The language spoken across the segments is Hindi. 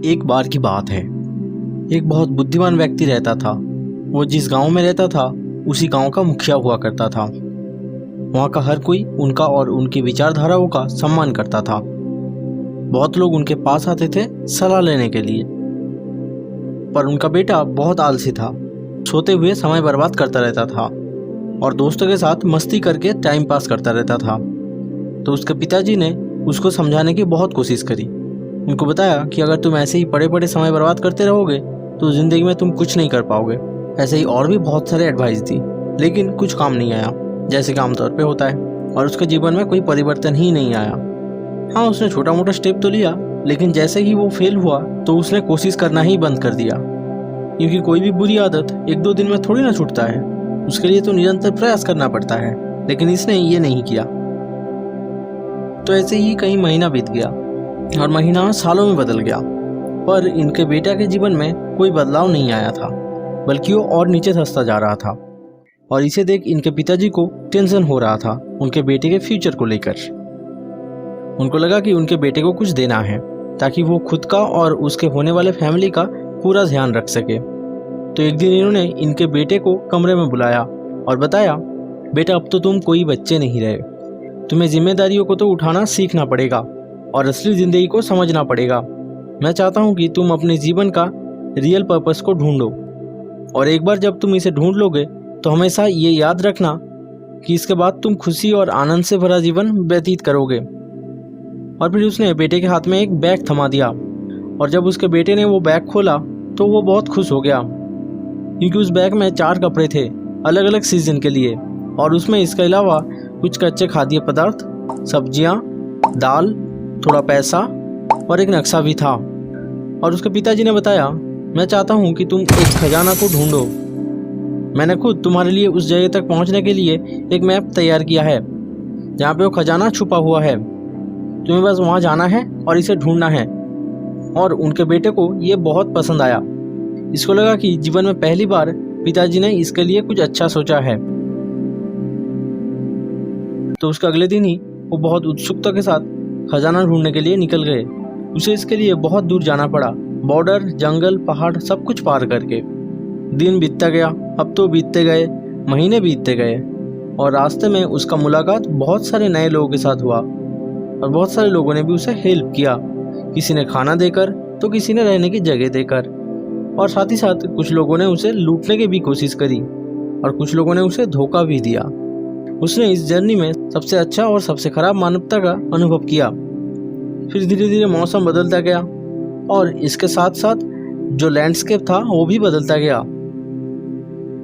एक बार की बात है। एक बहुत बुद्धिमान व्यक्ति रहता था। वो जिस गांव में रहता था उसी गांव का मुखिया हुआ करता था। वहां का हर कोई उनका और उनकी विचारधाराओं का सम्मान करता था। बहुत लोग उनके पास आते थे सलाह लेने के लिए। पर उनका बेटा बहुत आलसी था। सोते हुए समय बर्बाद करता रहता था और दोस्तों के साथ मस्ती करके टाइम पास करता रहता था। तो उसके पिताजी ने उसको समझाने की बहुत कोशिश करी। उनको बताया कि अगर तुम ऐसे ही पड़े पड़े समय बर्बाद करते रहोगे तो जिंदगी में तुम कुछ नहीं कर पाओगे। ऐसे ही और भी बहुत सारे एडवाइस दी, लेकिन कुछ काम नहीं आया, जैसे कि आमतौर पे होता है। और उसके जीवन में कोई परिवर्तन ही नहीं आया। हाँ, उसने छोटा मोटा स्टेप तो लिया, लेकिन जैसे ही वो फेल हुआ तो उसने कोशिश करना ही बंद कर दिया। क्योंकि कोई भी बुरी आदत एक दो दिन में थोड़ी ना छूटता है, उसके लिए तो निरंतर प्रयास करना पड़ता है। लेकिन इसने ये नहीं किया। तो ऐसे ही कई महीना बीत गया और महीना सालों में बदल गया, पर इनके बेटा के जीवन में कोई बदलाव नहीं आया था, बल्कि वो और नीचे धंसता जा रहा था। और इसे देख इनके पिताजी को टेंशन हो रहा था उनके बेटे के फ्यूचर को लेकर। उनको लगा कि उनके बेटे को कुछ देना है ताकि वो खुद का और उसके होने वाले फैमिली का पूरा ध्यान रख सके। तो एक दिन इन्होंने इनके बेटे को कमरे में बुलाया और बताया, बेटा अब तो तुम कोई बच्चे नहीं रहे, तुम्हें जिम्मेदारियों को तो उठाना सीखना पड़ेगा और असली जिंदगी को समझना पड़ेगा। मैं चाहता हूँ कि तुम अपने जीवन का रियल पर्पस को ढूंढो, और एक बार जब तुम इसे ढूंढ लोगे तो हमेशा ये याद रखना कि इसके बाद तुम खुशी और आनंद से भरा जीवन व्यतीत करोगे। और फिर उसने बेटे के हाथ में एक बैग थमा दिया, और जब उसके बेटे ने वो बैग खोला तो वो बहुत खुश हो गया, क्योंकि उस बैग में 4 कपड़े थे अलग अलग सीजन के लिए, और उसमें इसके अलावा कुछ कच्चे खाद्य पदार्थ, सब्जियां, दाल, थोड़ा पैसा और एक नक्शा भी था। और उसके पिताजी ने बताया, मैं चाहता हूं कि तुम एक खजाना को ढूंढो। मैंने खुद तुम्हारे लिए उस जगह तक पहुंचने के लिए एक मैप तैयार किया है जहां पे वो खजाना छुपा हुआ है। तुम्हें बस वहां जाना है और इसे ढूंढना है। और उनके बेटे को ये बहुत पसंद आया। इसको लगा कि जीवन में पहली बार पिताजी ने इसके लिए कुछ अच्छा सोचा है। तो उसके अगले दिन ही वो बहुत उत्सुकता के साथ खजाना ढूंढने के लिए निकल गए। उसे इसके लिए बहुत दूर जाना पड़ा, बॉर्डर, जंगल, पहाड़ सब कुछ पार करके। दिन बीतता गया, हफ्तों बीतते गए, महीने बीतते गए, और रास्ते में उसका मुलाकात बहुत सारे नए लोगों के साथ हुआ। और बहुत सारे लोगों ने भी उसे हेल्प किया, किसी ने खाना देकर तो किसी ने रहने की जगह देकर, और साथ ही साथ कुछ लोगों ने उसे लूटने की भी कोशिश करी और कुछ लोगों ने उसे धोखा भी दिया। उसने इस जर्नी में सबसे अच्छा और सबसे खराब मानवता का अनुभव किया। फिर धीरे धीरे मौसम बदलता गया और इसके साथ साथ जो लैंडस्केप था वो भी बदलता गया।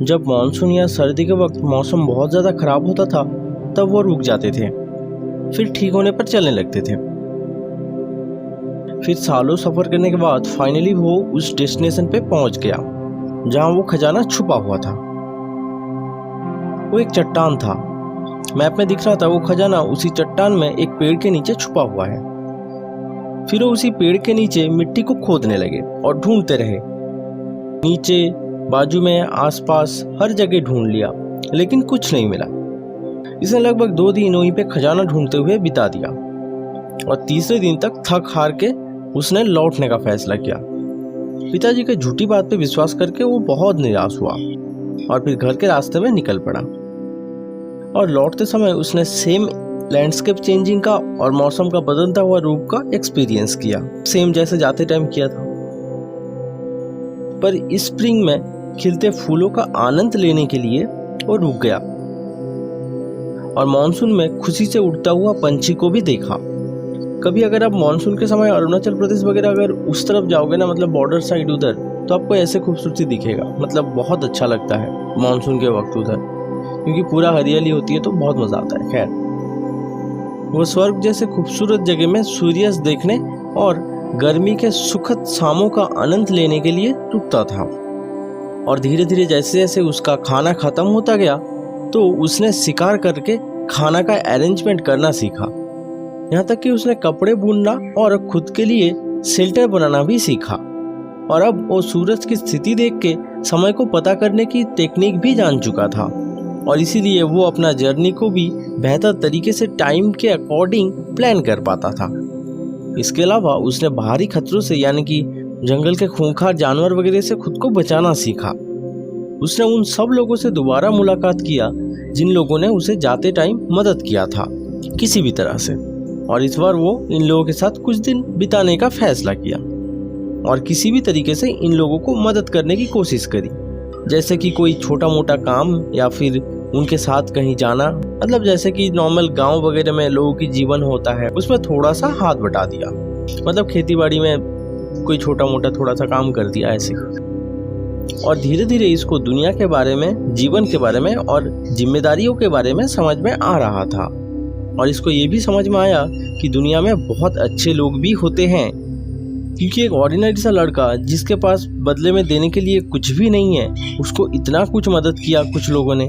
जब मानसून या सर्दी के वक्त मौसम बहुत ज़्यादा खराब होता था तब वो रुक जाते थे, फिर ठीक होने पर चलने लगते थे। फिर सालों सफ़र करने के बाद फाइनली वो उस डेस्टिनेशन पे पहुंच गया जहां वो खजाना छुपा हुआ था। वो एक चट्टान था। मैप में दिख रहा था वो खजाना उसी चट्टान में एक पेड़ के नीचे छुपा हुआ है। फिर वो उसी पेड़ के नीचे मिट्टी को खोदने लगे और ढूंढते रहे। नीचे, बाजू में, आसपास हर जगह ढूंढ लिया, लेकिन कुछ नहीं मिला। इसने लगभग 2 दिन वहीं पे खजाना ढूंढते हुए बिता दिया, और तीसरे दिन तक थक हार के उसने लौटने का फैसला किया। पिताजी के झूठी बात पे विश्वास करके वो बहुत निराश हुआ और फिर घर के रास्ते में निकल पड़ा। और लौटते समय उसने सेम लैंडस्केप चेंजिंग का और मौसम का बदलता हुआ रूप का एक्सपीरियंस किया, सेम जैसे जाते टाइम किया था। पर इस स्प्रिंग में खिलते फूलों का आनंद लेने के लिए वो रुक गया और मॉनसून में खुशी से उड़ता हुआ पंछी को भी देखा। कभी अगर आप मॉनसून के समय अरुणाचल प्रदेश वगैरह अगर उस तरफ जाओगे ना, मतलब बॉर्डर साइड उधर, तो आपको ऐसे खूबसूरती दिखेगा। मतलब बहुत अच्छा लगता है मॉनसून के वक्त उधर, क्योंकि पूरा हरियाली होती है तो बहुत मज़ा आता है। खैर, वो स्वर्ग जैसे खूबसूरत जगह में सूर्यास्त देखने और गर्मी के सुखद शामों का आनंद लेने के लिए रुकता था। और धीरे धीरे जैसे जैसे उसका खाना खत्म होता गया तो उसने शिकार करके खाना का अरेंजमेंट करना सीखा। यहाँ तक कि उसने कपड़े बुनना और खुद के लिए शेल्टर बनाना भी सीखा। और अब वो सूरज की स्थिति देख के समय को पता करने की टेक्निक भी जान चुका था, और इसीलिए वो अपना जर्नी को भी बेहतर तरीके से टाइम के अकॉर्डिंग प्लान कर पाता था। इसके अलावा उसने बाहरी खतरों से, यानी कि जंगल के खूंखार जानवर वगैरह से खुद को बचाना सीखा। उसने उन सब लोगों से दोबारा मुलाकात किया जिन लोगों ने उसे जाते टाइम मदद किया था किसी भी तरह से, और इस बार वो इन लोगों के साथ कुछ दिन बिताने का फैसला किया और किसी भी तरीके से इन लोगों को मदद करने की कोशिश करी, जैसे कि कोई छोटा मोटा काम या फिर उनके साथ कहीं जाना, मतलब जैसे कि नॉर्मल गांव वगैरह में लोगों की जीवन होता है उसमें थोड़ा सा हाथ बटा दिया, मतलब खेती बाड़ी में कोई छोटा मोटा थोड़ा सा काम कर दिया ऐसे। और धीरे धीरे इसको दुनिया के बारे में, जीवन के बारे में और जिम्मेदारियों के बारे में समझ में आ रहा था, और इसको ये भी समझ में आया कि दुनिया में बहुत अच्छे लोग भी होते हैं, क्योंकि एक ऑर्डिनरी सा लड़का जिसके पास बदले में देने के लिए कुछ भी नहीं है, उसको इतना कुछ मदद किया कुछ लोगों ने।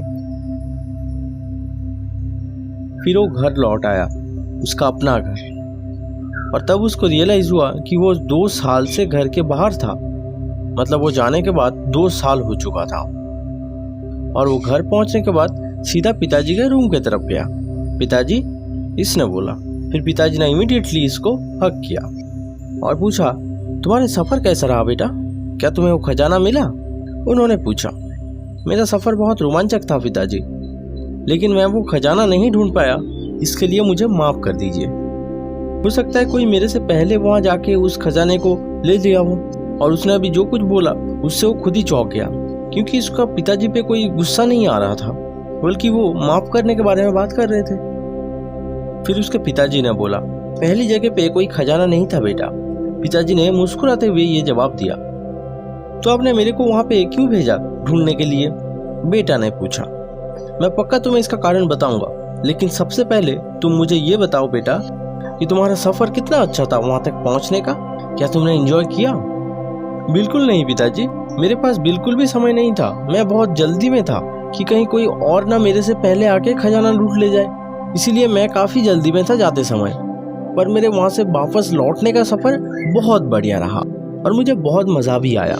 फिर वो घर लौट आया, उसका अपना घर, और तब उसको रियलाइज हुआ कि वो 2 साल से घर के बाहर था, मतलब वो जाने के बाद 2 साल हो चुका था। और वो घर पहुंचने के बाद सीधा पिताजी के रूम की तरफ गया। पिताजी, इसने बोला। फिर पिताजी ने इमीडिएटली इसको हक किया और पूछा, तुम्हारा सफ़र कैसा रहा बेटा? क्या तुम्हें वो खजाना मिला? उन्होंने पूछा। मेरा सफ़र बहुत रोमांचक था पिताजी, लेकिन मैं वो खजाना नहीं ढूंढ पाया, इसके लिए मुझे माफ़ कर दीजिए। हो सकता है कोई मेरे से पहले वहाँ जाके उस खजाने को ले लिया हो। और उसने अभी जो कुछ बोला उससे वो खुद ही चौंक गया, क्योंकि उसका पिताजी पे कोई गुस्सा नहीं आ रहा था, बल्कि वो माफ़ करने के बारे में बात कर रहे थे। फिर उसके पिताजी ने बोला, पहली जगह पे कोई खजाना नहीं था बेटा। पिताजी ने मुस्कुराते हुए ये जवाब दिया। तो आपने मेरे को वहाँ पे क्यों भेजा ढूंढने के लिए? बेटा ने पूछा। मैं पक्का तुम्हें इसका कारण बताऊंगा, लेकिन सबसे पहले तुम मुझे ये बताओ बेटा कि तुम्हारा सफ़र कितना अच्छा था वहाँ तक पहुँचने का? क्या तुमने एंजॉय किया? बिल्कुल नहीं पिताजी, मेरे पास बिल्कुल भी समय नहीं था। मैं बहुत जल्दी में था कि कहीं कोई और ना मेरे से पहले आके खजाना लूट ले जाए, इसीलिए मैं काफ़ी जल्दी में था जाते समय। पर मेरे वहाँ से वापस लौटने का सफ़र बहुत बढ़िया रहा और मुझे बहुत मज़ा भी आया।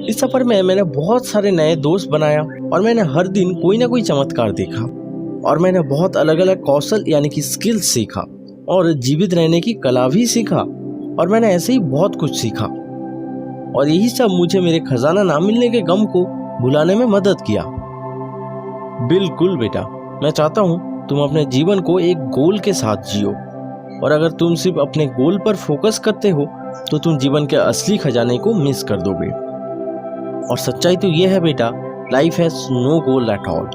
इस सफ़र में मैंने बहुत सारे नए दोस्त बनाया और मैंने हर दिन कोई ना कोई चमत्कार देखा, और मैंने बहुत अलग अलग कौशल यानी कि स्किल्स सीखा और जीवित रहने की कला भी सीखा, और मैंने ऐसे ही बहुत कुछ सीखा, और यही सब मुझे मेरे खजाना ना मिलने के गम को भुलाने में मदद किया। बिल्कुल बेटा, मैं चाहता हूँ तुम अपने जीवन को एक गोल के साथ जियो, और अगर तुम सिर्फ अपने गोल पर फोकस करते हो तो तुम जीवन के असली खजाने को मिस कर दोगे। और सच्चाई तो यह है बेटा, life has no goal at all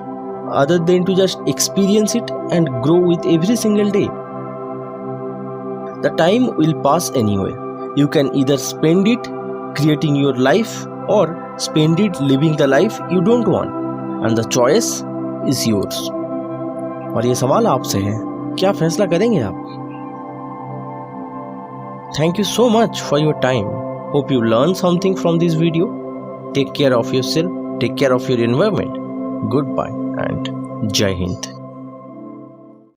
other than to just experience it and grow with every single day. The time will pass anyway, you can either spend it creating your life or spend it living the life you don't want, and the choice is yours। और ये सवाल आपसे है, क्या फैसला करेंगे आप? Thank you so much for your time. Hope you learned something from this video. Take care of yourself, take care of your environment. Goodbye and Jai Hind.